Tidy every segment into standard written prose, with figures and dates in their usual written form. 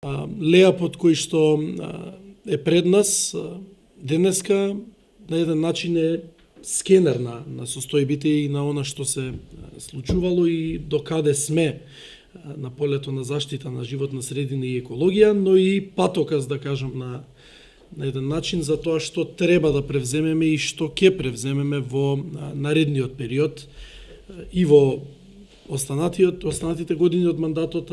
Леапот кој што е пред нас денеска на еден начин е скенер на состојбите и на она што се случувало и до каде сме на полето на заштита на животна средина и екологија, но и патоказ, да кажам, на еден начин за тоа што треба да превземеме и што ќе превземеме во наредниот период и во останатите години од мандатот,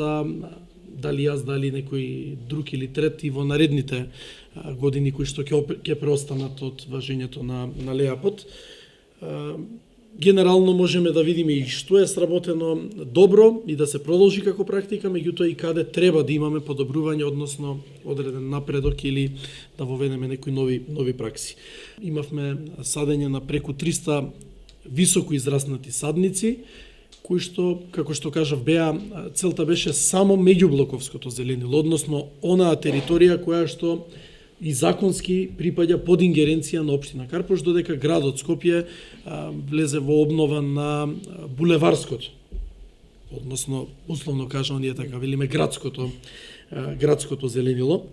дали јас, дали некој друг или трет и во наредните години кои што ќе преостанат од важењето на Леапот. Генерално можеме да видиме и што е сработено добро и да се продолжи како практика, меѓутоа и каде треба да имаме подобрување, односно одреден напредок или да воведеме некои нови пракси. Имавме садење на преку 300 високо израснати садници, кои што, како што кажав, целта беше само меѓублоковското зеленило, односно онаа територија која што и законски припаѓа под ингеренција на општина Карпош, додека градот Скопје влезе во обнова на булеварското, односно, условно кажано, ние така велиме градското зеленило.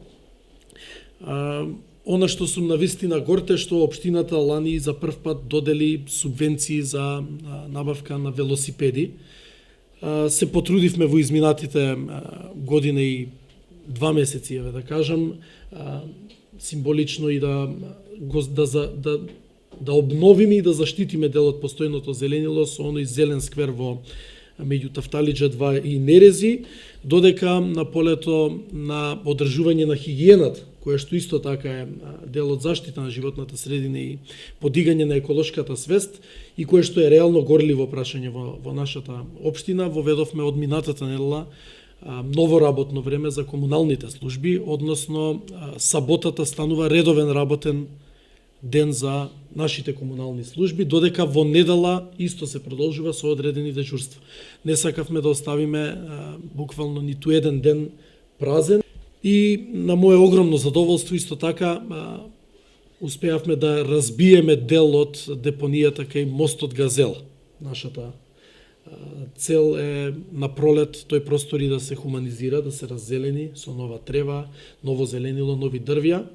Она што сум навистина горд е што општината лани за прв пат додели субвенции за набавка на велосипеди. Се потрудивме во изминатите година и 2 месеци, да кажам, символично и да обновиме и да заштитиме дел од постојното зеленило со оној зелен сквер во меѓу Тафталиџа 2 и Нерези, додека на полето на одржување на хигиената, која што исто така е дел од заштита на животната средина и подигање на еколошката свест и кое што е реално горливо прашање во нашата општина, воведовме од минатата недела ново работно време за комуналните служби, односно саботата станува редовен работен ден за нашите комунални служби, додека во недела исто се продолжува со одредени дежурства. Не сакавме да оставиме буквално ниту еден ден празен и на моje огромно задоволство исто така успеавме да разбиеме дел од депонијата кај мостот Газела. Нашата цел е на пролет тој простор и да се хуманизира, да се раззелени со нова трева, ново зеленило, нови дрвја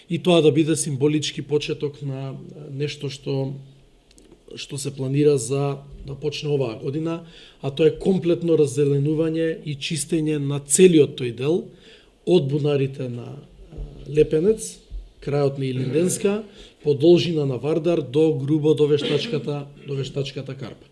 и тоа да биде символички почеток на нешто што се планира за да почне оваа година, а тоа е комплетно раззеленување и чистење на целиот тој дел од бунарите на Лепенец, крајот на Илинденска, по должина на Вардар до грубо до вештачката Карпа.